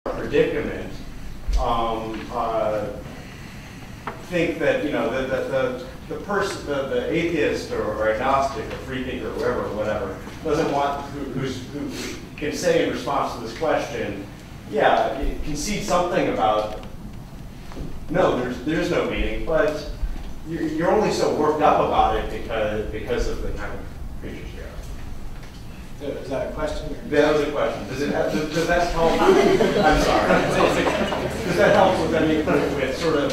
predicament think that the atheist or agnostic or free thinker or whoever or whatever doesn't want who can say in response to this question, yeah, concede something about no, there's no meaning, but you're only so worked up about it because of the kind of creatures you are. Is that a question? That was a question. Does that help? I'm sorry. Does that help with any with sort of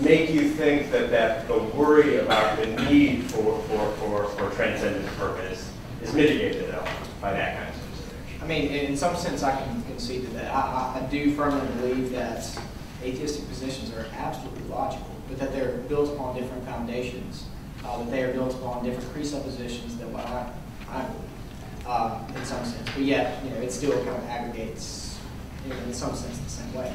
make you think that the worry about the need for transcendent purpose is mitigated at all by that kind of consideration? I mean, in some sense, I can concede to that. I do firmly believe that atheistic positions are absolutely logical, but that they're built upon different foundations. That they are built upon different presuppositions than what I believe, in some sense. But yet, it still kind of aggregates, in some sense, the same way.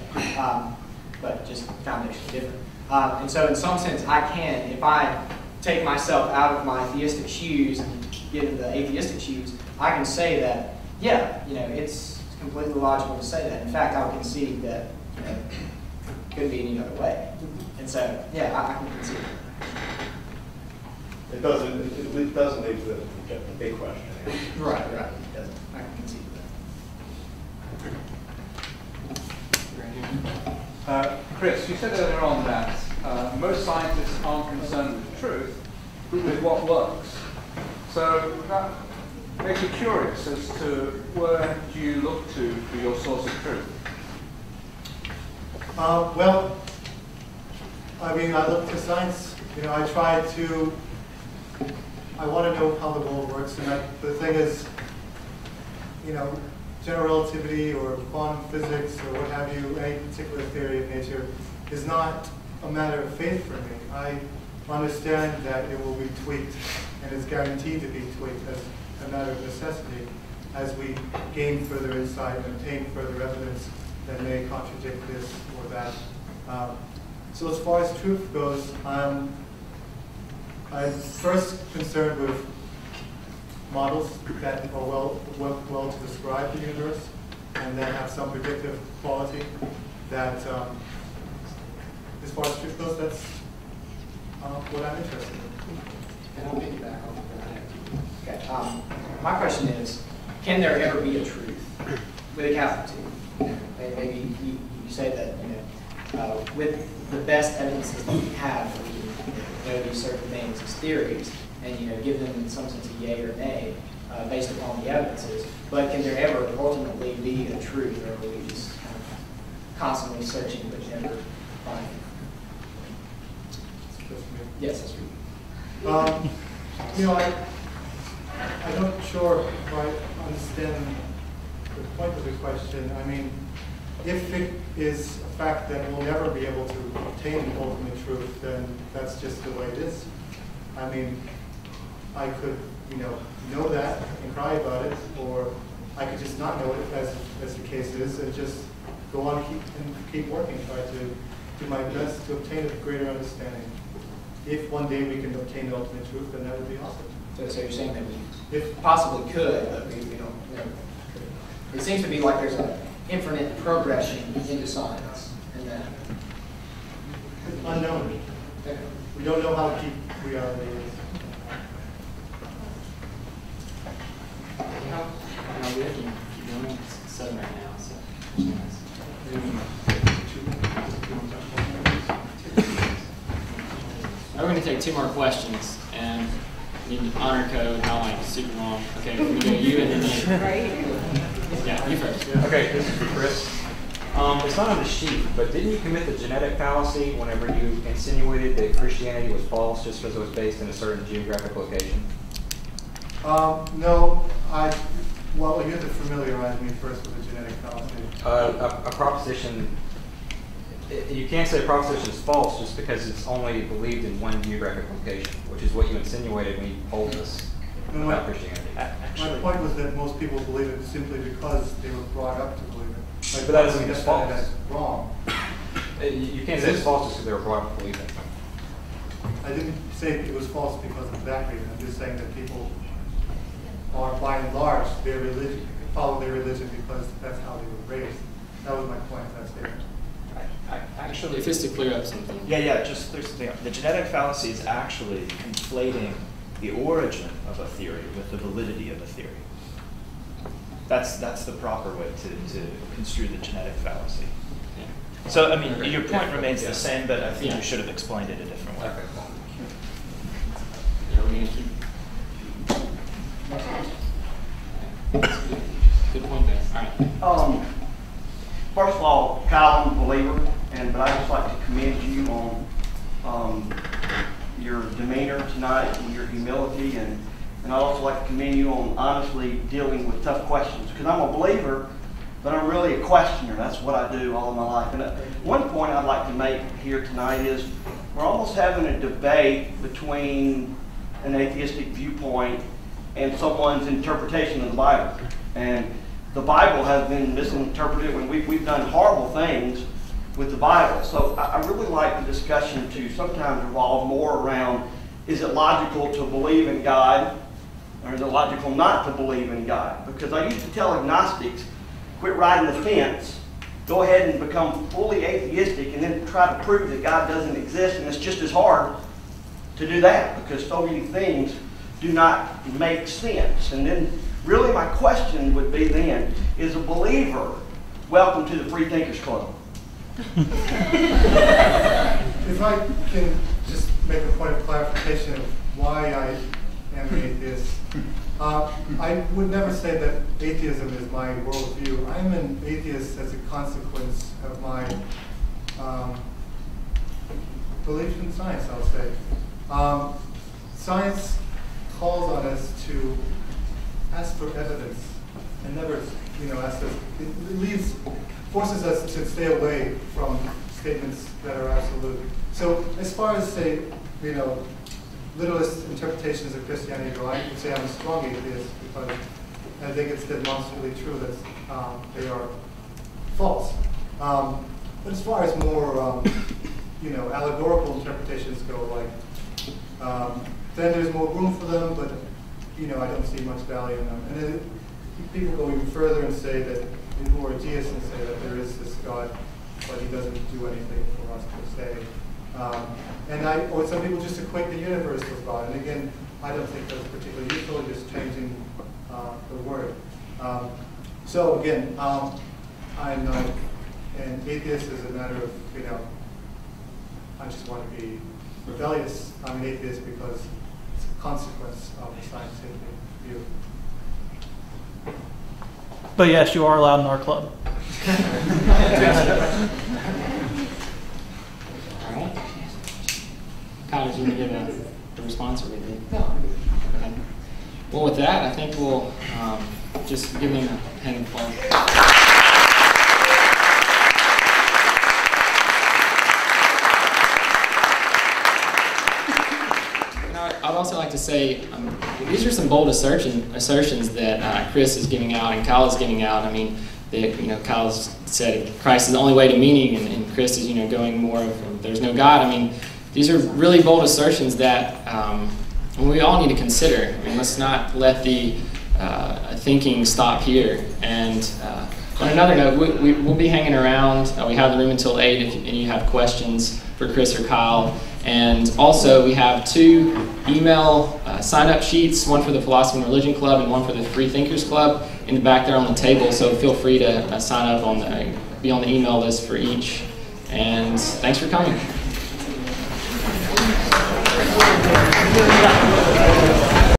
But just foundationally different. And so, in some sense, I can, if I take myself out of my theistic shoes and get into the atheistic shoes, I can say that, yeah, it's completely logical to say that. In fact, I would concede that, it couldn't be any other way. And so, yeah, I can concede that. It doesn't leave the big question. Right. It doesn't. I can concede that. Chris, you said earlier on that most scientists aren't concerned with the truth, but with what works. So that makes me curious as to where do you look to for your source of truth? Well, I mean, I look to science. I want to know how the world works, and the thing is, general relativity or quantum physics or what have you, any particular theory of nature, is not a matter of faith for me. I understand that it will be tweaked, and is guaranteed to be tweaked as a matter of necessity as we gain further insight and obtain further evidence that may contradict this or that. So as far as truth goes, I'm first concerned with models that are work well to describe the universe and that have some predictive quality that, as far as truth goes, that's what I'm interested in. And I'll piggyback on that. Okay. My question is, can there ever be a truth with a capital T? Maybe you say that with the best evidences that we have, we know these certain things as theories, and give them in some sense a yay or nay based upon the evidences. But can there ever ultimately be a truth, or are we just kind of constantly searching but never finding? Yes, that's true. I'm not sure if I understand the point of the question. I mean, if it is a fact that we'll never be able to obtain ultimate truth, then that's just the way it is. I mean, I could, know that and cry about it, or I could just not know it, as the case is, and just go on and keep working, try to do my best to obtain a greater understanding. If one day we can obtain the ultimate truth, then that would be awesome. So you're saying that we possibly could, but we don't know. It seems to be like there's an infinite progression into science, and that it's unknown. We don't know how deep reality is. We have to keep going. It's 7 right now, so. We're going to take 2 more questions, and we need to honor code, not like super long. Okay, we're going to go you and then you. Right? Yeah, you first. Okay, this is for Chris. It's not on the sheet, but didn't you commit the genetic fallacy whenever you insinuated that Christianity was false just because it was based in a certain geographic location? No, well, you have to familiarize me first with the genetic fallacy. A proposition, you can't say a proposition is false just because it's only believed in one geographic location, which is what you insinuated when you told us about Christianity. My point was that most people believe it simply because they were brought up to believe it. But that doesn't mean it's false. That's wrong. You can't say it's false just because they were brought up to believe it. I didn't say it was false because of that reason. I'm just saying that people are, by and large, their religion, follow their religion because that's how they were raised. That was my point of that statement. Actually, Just to clear up something. yeah, just there's the genetic fallacy is actually conflating the origin of a theory with the validity of a theory. That's the proper way to construe the genetic fallacy. Yeah. So, I mean, your point remains the same, but I think Yeah. you should have explained it a different way. Yeah, we're gonna keep. Good point there. All right. First of all, Kyle, I'm a believer, but I'd just like to commend you on your demeanor tonight and your humility, and I'd also like to commend you on honestly dealing with tough questions, because I'm a believer, but I'm really a questioner. That's what I do all of my life. And one point I'd like to make here tonight is we're almost having a debate between an atheistic viewpoint and someone's interpretation of the Bible. And the Bible has been misinterpreted when we've done horrible things with the Bible. So I really like the discussion to sometimes revolve more around, is it logical to believe in God, or is it logical not to believe in God? Because I used to tell agnostics, quit riding the fence, go ahead and become fully atheistic, and then try to prove that God doesn't exist, and it's just as hard to do that, because so many things do not make sense. And then really my question would be then, is a believer welcome to the Free Thinkers Club? If I can just make a point of clarification of why I am an atheist. I would never say that atheism is my worldview. I'm an atheist as a consequence of my belief in science, I'll say. Science calls on us to ask for evidence and never, ask us. It forces us to stay away from statements that are absolute. So as far as, say, literalist interpretations of Christianity go, I would say I'm a strong atheist because I think it's demonstrably true that they are false. But as far as more, allegorical interpretations go, then there's more room for them, but I don't see much value in them. And then people go even further and say that, who are deists, and say that there is this God, but he doesn't do anything for us per se. Or some people just equate the universe with God. And again, I don't think that's particularly useful, just changing the word. So again, I'm not an atheist as a matter of, I just want to be rebellious. I'm an atheist because it's a consequence of the scientific view. But yes, you are allowed in our club. All right. Kyle, did you want to give a response or anything? No. Okay. Well, with that, I think we'll just give him a hand of applause. I'd also like to say these are some bold assertions that Chris is giving out and Kyle is giving out. I mean, Kyle's said Christ is the only way to meaning, and Chris is going more of there's no God. I mean, these are really bold assertions that we all need to consider. I mean, let's not let the thinking stop here. And on another note, we'll be hanging around. We have the room until 8 if any of you have questions for Chris or Kyle. And also, we have 2 email sign-up sheets, one for the Philosophy and Religion Club and one for the Free Thinkers Club in the back there on the table. So feel free to sign up be on the email list for each. And thanks for coming.